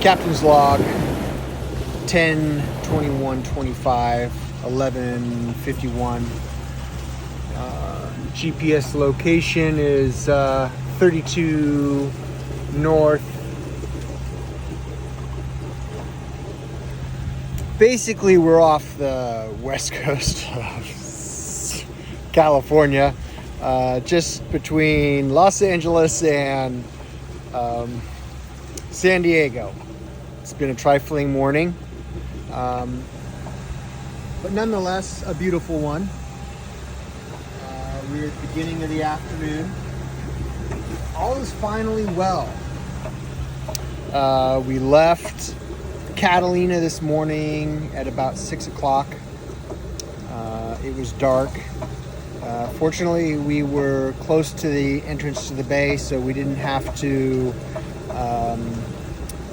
Captain's log 10/21/25 11:51. GPS location is 32 north. Basically, we're off the west coast of California, just between Los Angeles and San Diego. It's been a trifling morning, but nonetheless a beautiful one. We're at the beginning of the afternoon. All is finally well. We left Catalina this morning at about 6 o'clock. It was dark. Fortunately, we were close to the entrance to the bay, so we didn't have to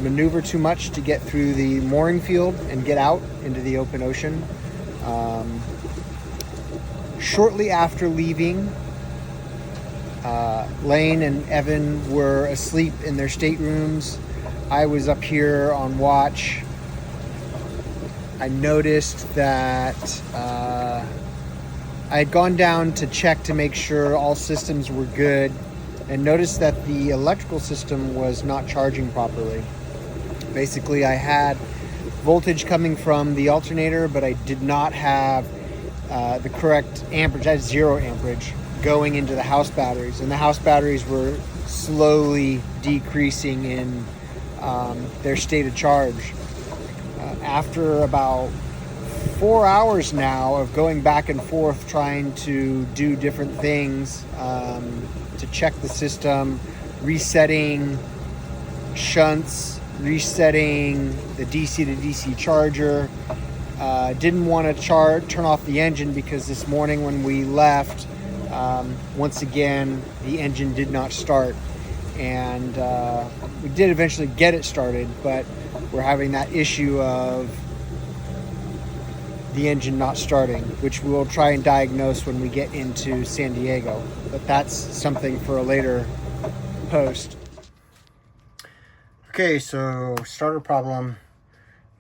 maneuver too much to get through the mooring field and get out into the open ocean. Shortly after leaving, Lane and Evan were asleep in their staterooms. I was up here on watch. I noticed that I had gone down to check to make sure all systems were good, and noticed that the electrical system was not charging properly. Basically, I had voltage coming from the alternator, but I did not have the correct amperage. I had 0 amperage going into the house batteries, and the house batteries were slowly decreasing in their state of charge. After about 4 hours now of going back and forth trying to do different things to check the system, resetting shunts, resetting the DC to DC charger. Didn't want to turn off the engine because this morning when we left, once again, the engine did not start. And we did eventually get it started, but we're having that issue of the engine not starting, which we'll try and diagnose when we get into San Diego. But that's something for a later post. Okay, so starter problem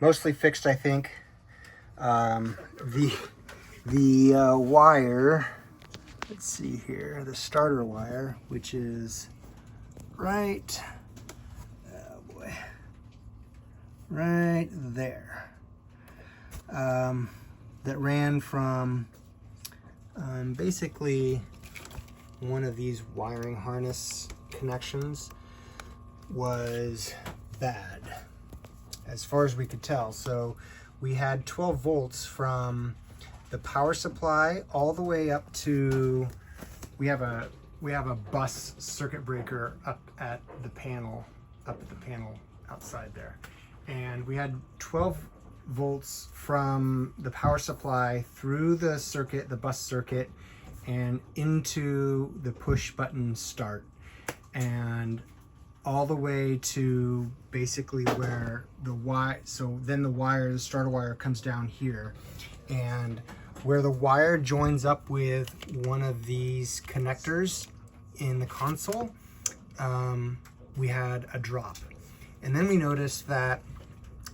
mostly fixed, I think. The wire, let's see here, the starter wire, which is right, oh boy, right there, that ran from basically one of these wiring harness connections was bad as far as we could tell. So we had 12 volts from the power supply all the way up to, we have a bus circuit breaker up at the panel outside there. And we had 12 volts from the power supply through the circuit, the bus circuit, and into the push button start. And all the way to basically where the wire, so then the starter wire comes down here, and where the wire joins up with one of these connectors in the console, we had a drop. And then we noticed that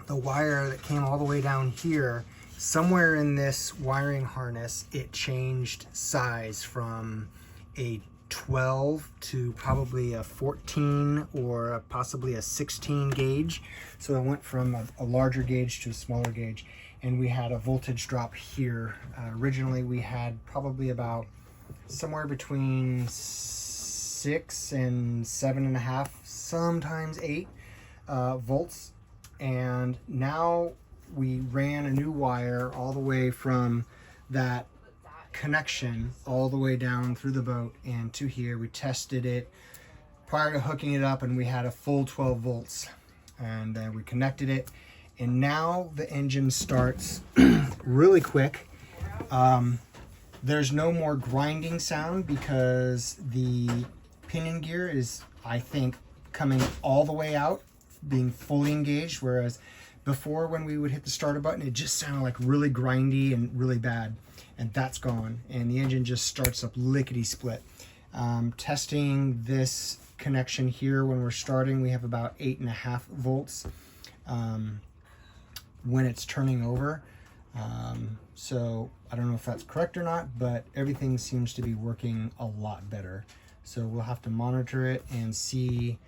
the wire that came all the way down here, somewhere in this wiring harness, it changed size from a 12 to probably a 14 or possibly a 16 gauge. So it went from a larger gauge to a smaller gauge, and we had a voltage drop here. Originally we had probably about somewhere between 6 and 7.5, sometimes 8 volts. And now we ran a new wire all the way from that connection all the way down through the boat and to here. We tested it prior to hooking it up, and we had a full 12 volts, and we connected it, and now the engine starts really quick. There's no more grinding sound because the pinion gear is, I think, coming all the way out, being fully engaged, whereas before when we would hit the starter button, it just sounded like really grindy and really bad. And that's gone, and the engine just starts up lickety split. Testing this connection here when we're starting, we have about 8.5 volts. when it's turning over. So I don't know if that's correct or not, but everything seems to be working a lot better. So we'll have to monitor it and see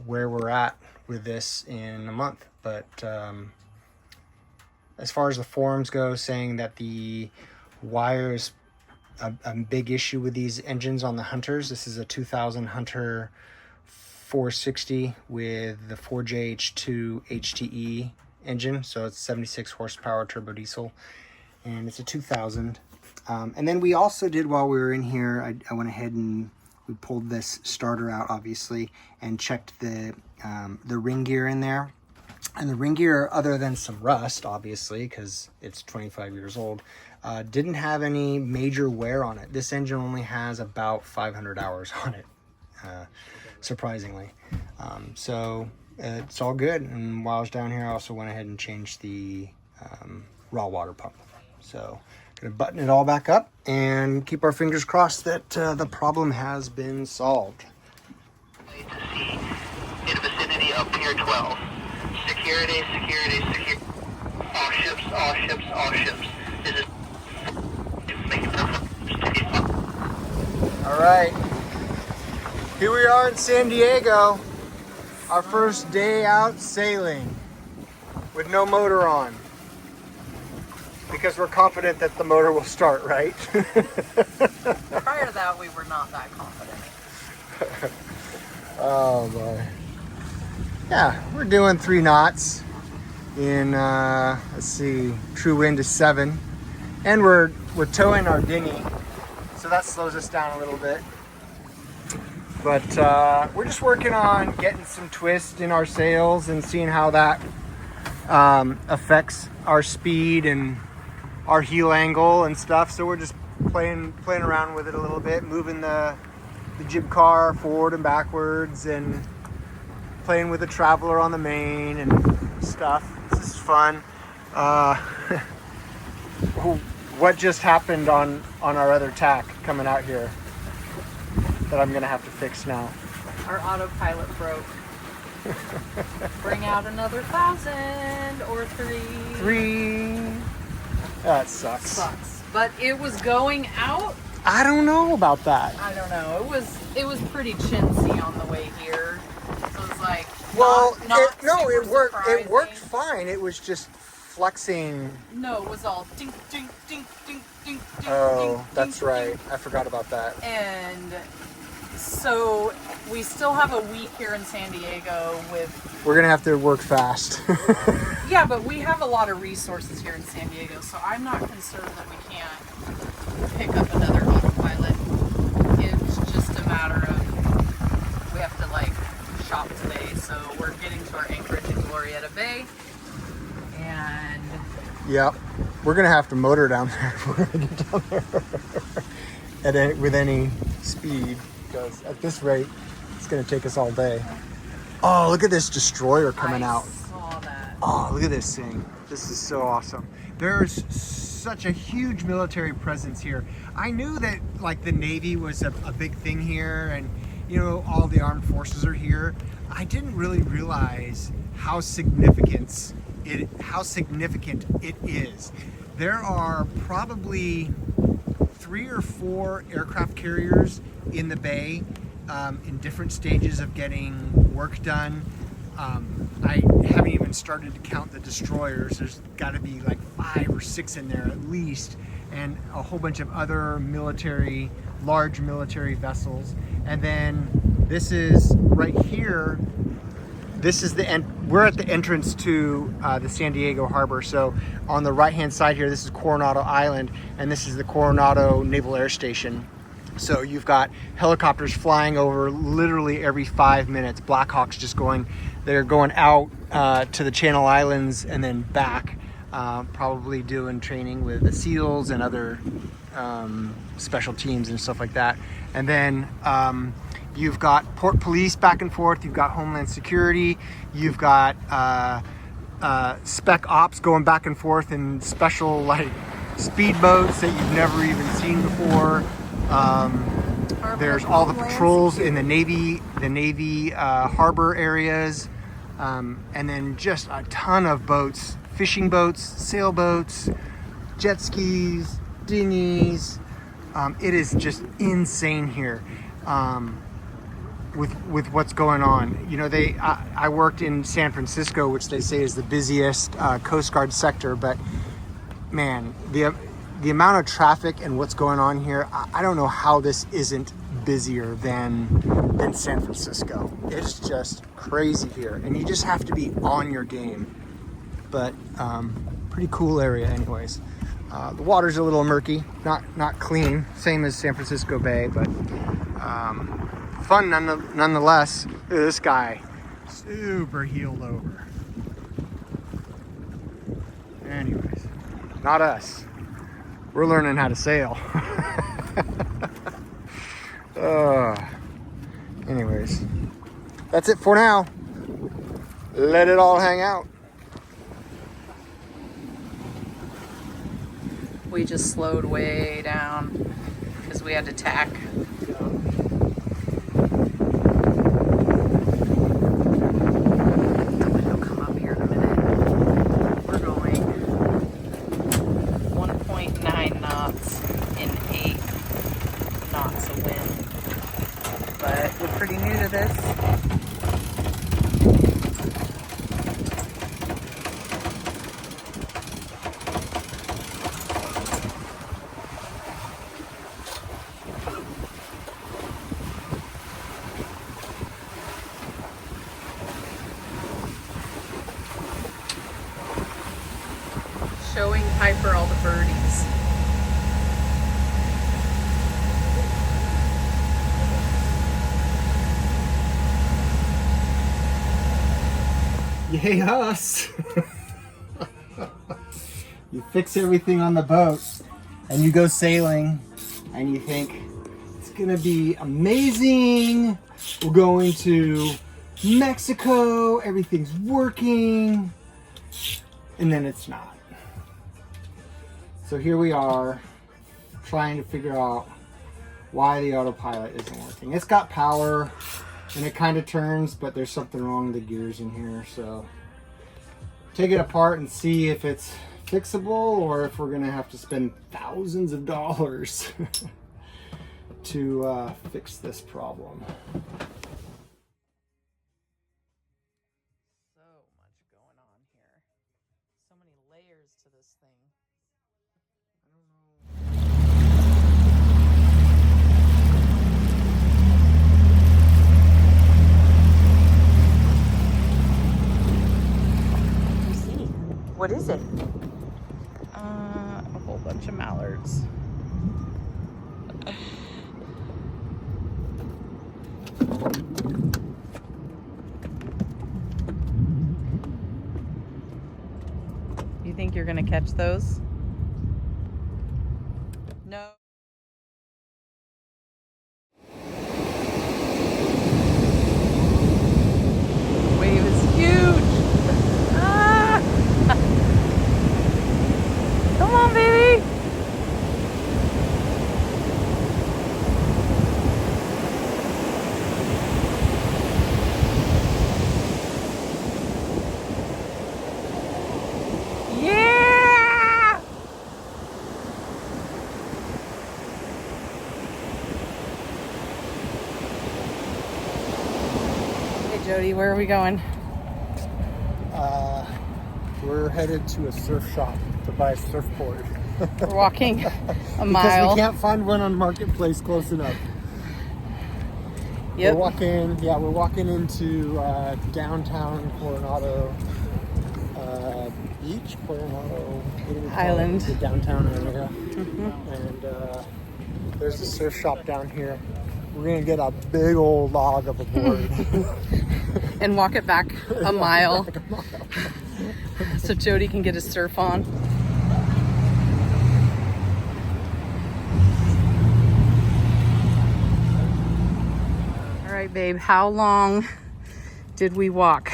where we're at with this in a month. But as far as the forums go, saying that the wire is a big issue with these engines on the Hunters. This is a 2000 Hunter 460 with the 4JH2 HTE engine, so it's 76 horsepower turbo diesel, and it's a 2000. And then we also did, while we were in here, I went ahead and we pulled this starter out, obviously, and checked the ring gear in there. And the ring gear, other than some rust, obviously, because it's 25 years old, didn't have any major wear on it. This engine only has about 500 hours on it, surprisingly. So it's all good. And while I was down here, I also went ahead and changed the raw water pump. So gonna button it all back up and keep our fingers crossed that the problem has been solved. To see in vicinity of Pier 12. Security, security, security. All ships, all ships, all ships. This is all right, here we are in San Diego, our first day out sailing with no motor on, because we're confident that the motor will start, right? Prior to that, we were not that confident. Oh boy. Yeah, we're doing 3 knots in, let's see, true wind is 7. And we're towing our dinghy, so that slows us down a little bit. But we're just working on getting some twist in our sails and seeing how that affects our speed and our heel angle and stuff. So we're just playing around with it a little bit, moving the jib car forward and backwards, and playing with the traveler on the main and stuff. This is fun. What just happened on our other tack coming out here that I'm gonna have to fix now? Our autopilot broke. Bring out another 1,000 or 3. 3. That sucks. Sucks. But it was going out. I don't know about that. I don't know. It was pretty chintzy on the way here. So it's like, Well, not it worked. surprising. It worked fine. It was just flexing. No, it was all ding, ding, ding, ding, ding, ding. Oh, ding, that's ding, right. ding. I forgot about that. And so we still have a week here in San Diego with. We're gonna have to work fast. Yeah, but we have a lot of resources here in San Diego, so I'm not concerned that we can't pick up another autopilot. It's just a matter of we have to like shop today, so we're getting to our anchorage in Glorieta Bay, and Yep, we're gonna have to motor down there if we're gonna get down there with any speed, because at this rate, it's gonna take us all day. Oh, look at this destroyer coming out. Saw that. Oh, look at this thing. This is so awesome. There's such a huge military presence here. I knew that like the Navy was a big thing here, and you know, all the armed forces are here. I didn't really realize how significant it is. There are probably 3 or 4 aircraft carriers in the bay, in different stages of getting work done. I haven't even started to count the destroyers. There's got to be like 5 or 6 in there at least, and a whole bunch of other large military vessels. And then this is right here. This is we're at the entrance to the San Diego harbor. So on the right hand side here, this is Coronado Island, and this is the Coronado Naval Air Station. So you've got helicopters flying over literally every 5 minutes. Blackhawks they're going out to the Channel Islands and then back, probably doing training with the SEALs and other special teams and stuff like that. And then you've got port police back and forth. You've got Homeland Security. You've got spec ops going back and forth in special like speedboats that you've never even seen before. There's all the patrols in the Navy harbor areas. And then just a ton of boats, fishing boats, sailboats, jet skis, dinghies. It is just insane here with what's going on. You know, I worked in San Francisco, which they say is the busiest Coast Guard sector, but man, the amount of traffic and what's going on here, I don't know how this isn't busier than San Francisco. It's just crazy here, and you just have to be on your game. But pretty cool area anyways. The water's a little murky, not clean, same as San Francisco Bay, but fun nonetheless. Look at this guy, super heeled over. Anyways, not us. We're learning how to sail. Anyways, that's it for now. Let it all hang out. We just slowed way down because we had to tack. He'll come up here in a minute. We're going 1.9 knots in 8 knots of wind. But we're pretty new to this. Showing Piper all the birdies. Yay us! You fix everything on the boat and you go sailing and you think it's gonna be amazing. We're going to Mexico, everything's working, and then it's not. So here we are trying to figure out why the autopilot isn't working. It's got power and it kind of turns, but there's something wrong with the gears in here. So take it apart and see if it's fixable or if we're gonna have to spend thousands of dollars to fix this problem. So much going on here. So many layers to this thing. What is it? A whole bunch of mallards. You think you're gonna catch those? No. Wave is huge. Ah! Come on, baby. Yeah! Hey, Jody, where are we going? We're headed to a surf shop to buy a surfboard. We're walking a Because mile. we can't find one on Marketplace close enough. Yep. We're walking into downtown Coronado Beach, Coronado Island. the downtown area. And there's a surf shop down here. We're gonna get a big old log of a board. And walk it back a mile so Jody can get his surf on. All right, babe, how long did we walk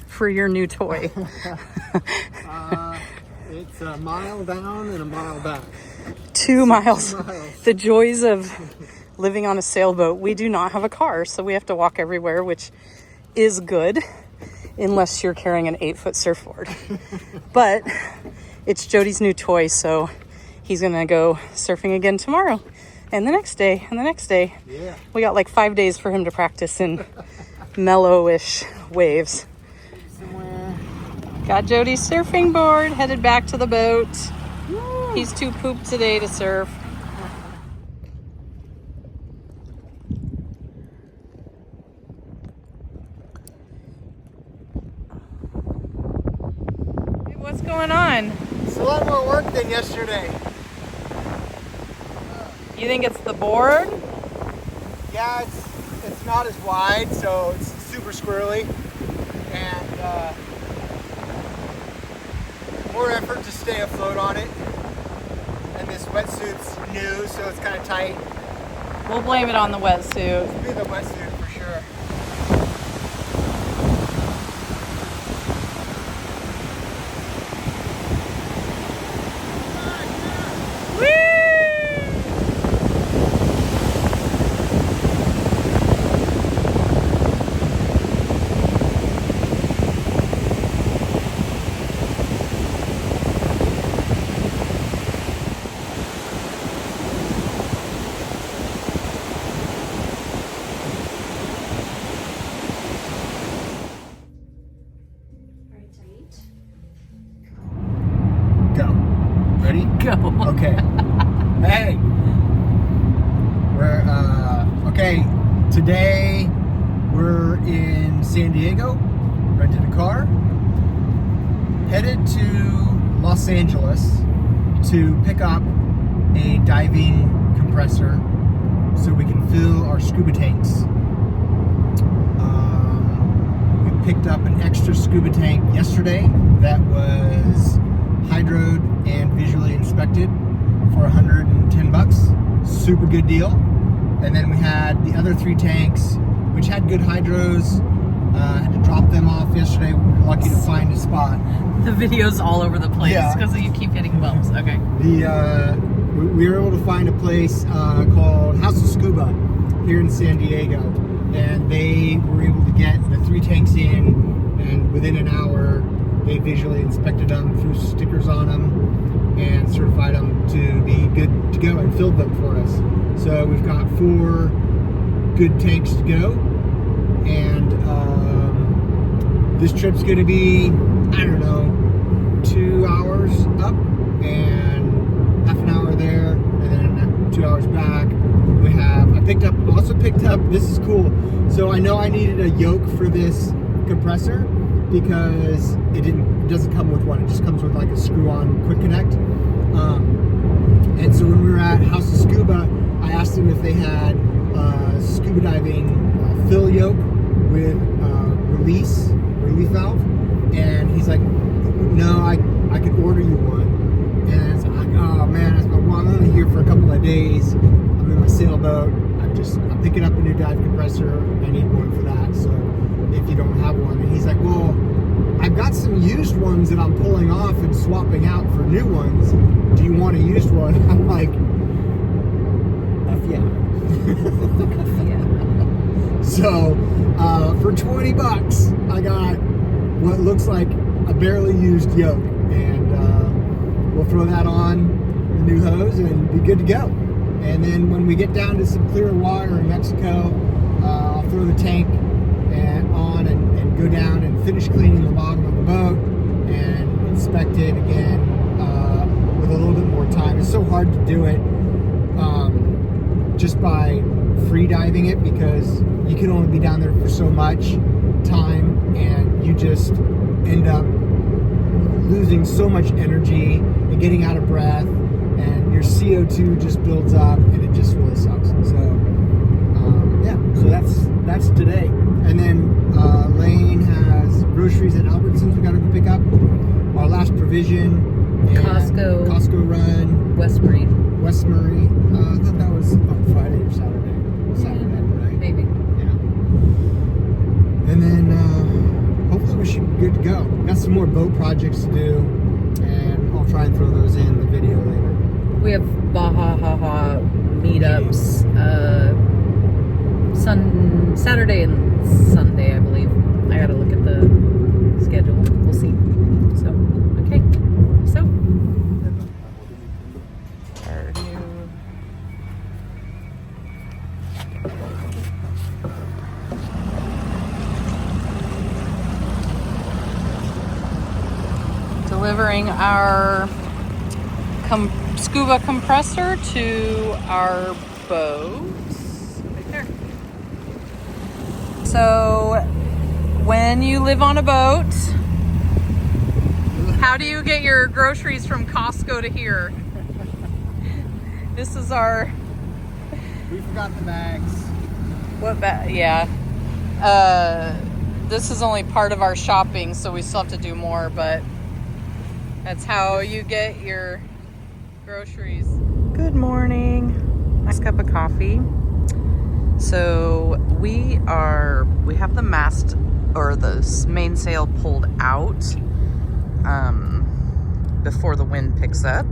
for your new toy? It's a mile down and a mile back. 2 miles. 2 miles. The joys of living on a sailboat. We do not have a car, so we have to walk everywhere, which is good. unless you're carrying an 8-foot surfboard. But it's Jody's new toy, so he's gonna go surfing again tomorrow and the next day and the next day. Yeah. We got like 5 days for him to practice in mellowish waves. Got Jody's surfing board, headed back to the boat. Woo. He's too pooped today to surf. Hey, what's going on? It's a lot more work than yesterday. You think it's the board? Yeah, it's not as wide, so it's super squirrely, and more effort to stay afloat on it. And this wetsuit's new, so it's kind of tight. We'll blame it on the wetsuit. It'll be the wetsuit for sure. Go. Ready? Go. Okay. Hey. We're okay. Today we're in San Diego. Rented a car. Headed to Los Angeles to pick up a diving compressor so we can fill our scuba tanks. We picked up an extra scuba tank yesterday that was hydroed and visually inspected for $110. Super good deal. And then we had the other 3 tanks, which had good hydros. Had to drop them off yesterday. We were lucky to find a spot. The video's all over the place Yeah. because you keep hitting bumps. Okay. We were able to find a place called House of Scuba here in San Diego, and they were able to get the 3 tanks in, and within an hour they visually inspected them, threw stickers on them, and certified them to be good to go and filled them for us. So we've got 4 good tanks to go, and this trip's going to be, I don't know, 2 hours up and half an hour there, and then 2 hours back. I also picked up, this is cool, so I know I needed a yoke for this compressor because it doesn't come with one, it just comes with like a screw-on quick connect. And so when we were at House of Scuba, I asked them if they had scuba diving fill yoke with relief valve, and he's like, no, I could order you one. And it's like, oh man, well, I'm only here for a couple of days. I'm in my sailboat. I'm picking up a new dive compressor. I need one for that. So if you don't have one, and he's like, well, I've got some used ones that I'm pulling off and swapping out for new ones. Do you want a used one? I'm like, F yeah. Yeah. So for $20, I got what looks like a barely used yoke, and we'll throw that on the new hose and be good to go. And then when we get down to some clearer water in Mexico, I'll throw the tank on and go down and finish cleaning the bottom of the boat and inspect it again with a little bit more time. It's so hard to do it just by free diving it, because you can only be down there for so much time, and you just end up losing so much energy and getting out of breath, and your CO2 just builds up, and it just really sucks. So yeah, so that's today. And then Lane has groceries at Albertsons we gotta go pick up. Our last provision. And Costco run. West Marine. I thought that was on Friday or Saturday. Saturday, right? Maybe. Yeah. And then hopefully we should be good to go. Got some more boat projects to do, and I'll try and throw those in the video later. We have Baja Haha meetups Saturday and Sunday, I believe. I gotta look at the delivering our scuba compressor to our boat. Right there. So, when you live on a boat, how do you get your groceries from Costco to here? This is our... We forgot the bags. What bag? Yeah. This is only part of our shopping, so we still have to do more, but that's how you get your groceries. Good morning. Nice cup of coffee. So we have the mast or the mainsail pulled out before the wind picks up.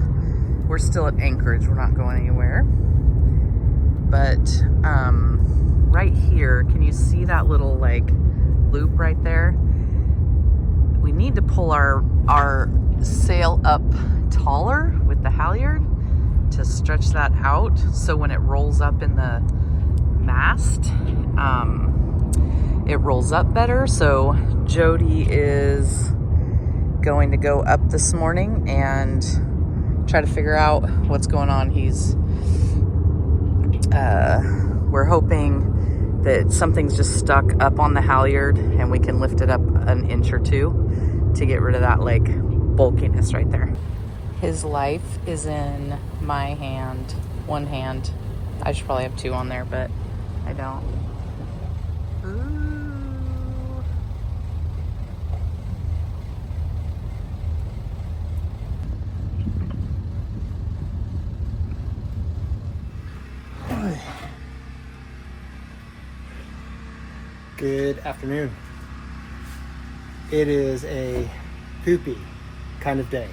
We're still at anchorage. We're not going anywhere. But right here, can you see that little like loop right there? We need to pull our sail up taller with the halyard to stretch that out, so when it rolls up in the mast, it rolls up better. So Jody is going to go up this morning and try to figure out what's going on. We're hoping that something's just stuck up on the halyard and we can lift it up an inch or two to get rid of that like bulkiness right there. His life is in my hand, one hand. I should probably have two on there, but I don't. Ooh. Good afternoon. It is a poopy kind of day.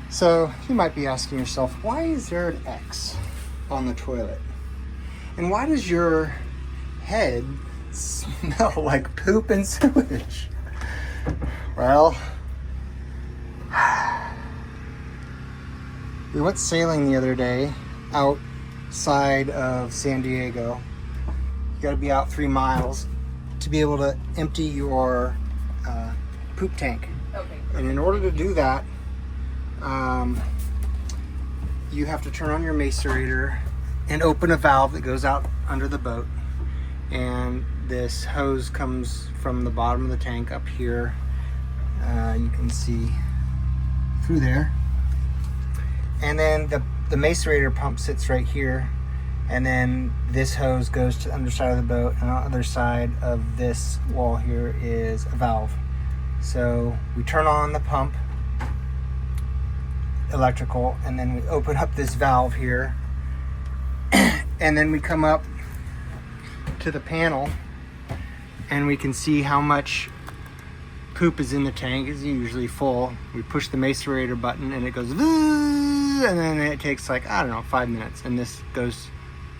So you might be asking yourself, why is there an X on the toilet? And why does your head smell like poop and sewage? Well, we went sailing the other day outside of San Diego. You got to be out 3 miles to be able to empty your poop tank. Okay. And in order to do that, you have to turn on your macerator and open a valve that goes out under the boat. And this hose comes from the bottom of the tank up here. You can see through there. And then the macerator pump sits right here. And then this hose goes to the underside of the boat, and on the other side of this wall here is a valve. So we turn on the pump, electrical, and then we open up this valve here, and then we come up to the panel and we can see how much poop is in the tank. It's usually full. We push the macerator button and it goes, and then it takes like, I don't know, 5 minutes, and this goes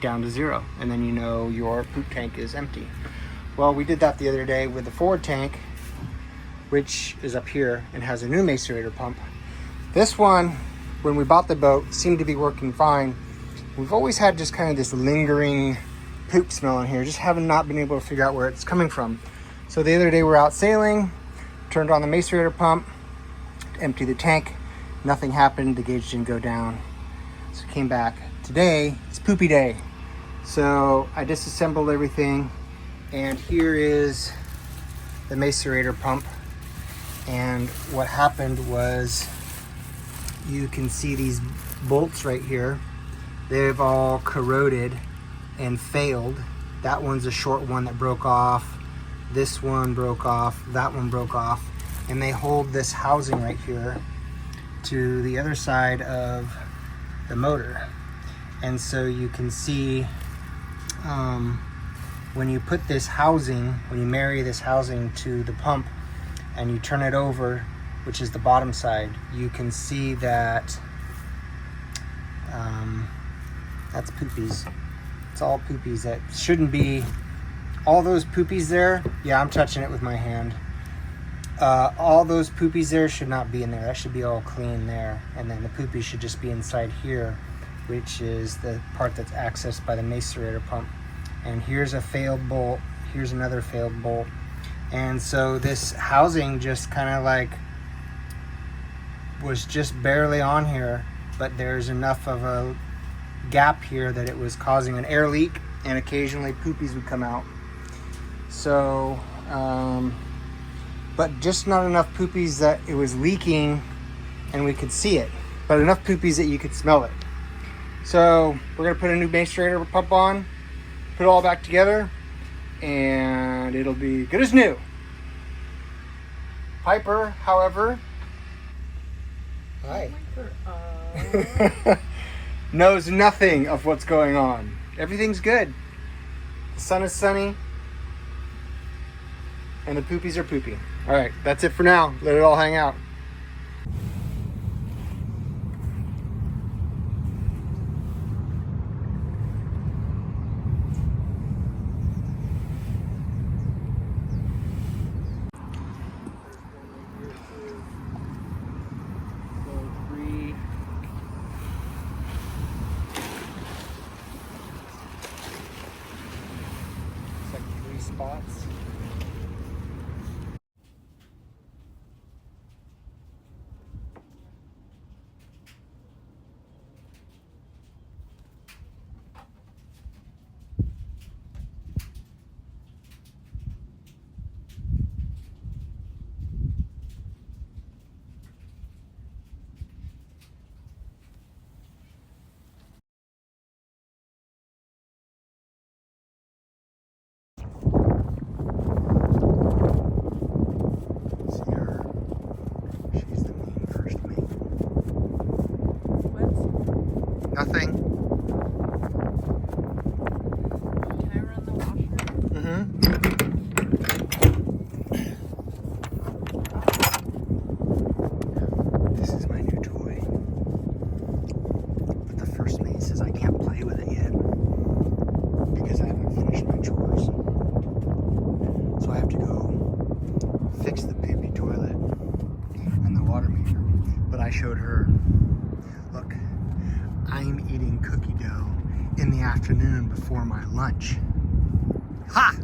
down to 0, and then you know your poop tank is empty. Well, we did that the other day with the forward tank, which is up here and has a new macerator pump. This one, when we bought the boat, seemed to be working fine. We've always had just kind of this lingering poop smell in here, just haven't not been able to figure out where it's coming from. So the other day we're out sailing, turned on the macerator pump, empty the tank, nothing happened, the gauge didn't go down. So came back. Today, it's poopy day. So I disassembled everything, and here is the macerator pump. And what happened was, you can see these bolts right here. They've all corroded and failed. That one's a short one that broke off. This one broke off. That one broke off. And they hold this housing right here to the other side of the motor. And so you can see when you put this housing, when you marry this housing to the pump and you turn it over, which is the bottom side, you can see that that's poopies. It's all poopies. That shouldn't be. All those poopies there, yeah, I'm touching it with my hand. All those poopies there should not be in there. That should be all clean there. And then the poopies should just be inside here, which is the part that's accessed by the macerator pump. And here's a failed bolt. Here's another failed bolt. And so this housing just kind of like was just barely on here, but there's enough of a gap here that it was causing an air leak, and occasionally poopies would come out. So, but just not enough poopies that it was leaking and we could see it, but enough poopies that you could smell it. So we're gonna put a new macerator pump on, put it all back together, and it'll be good as new. Piper, however, hi, knows nothing of what's going on. Everything's good. The sun is sunny, and the poopies are pooping. All right, that's it for now. Let it all hang out. Spots. Nothing. Can I run the washer? This is my new toy. But the first mate says I can't play with it yet because I haven't finished my chores. So I have to go fix the poopy toilet and the water meter. But I showed her, look, I'm eating cookie dough in the afternoon before my lunch. Ha!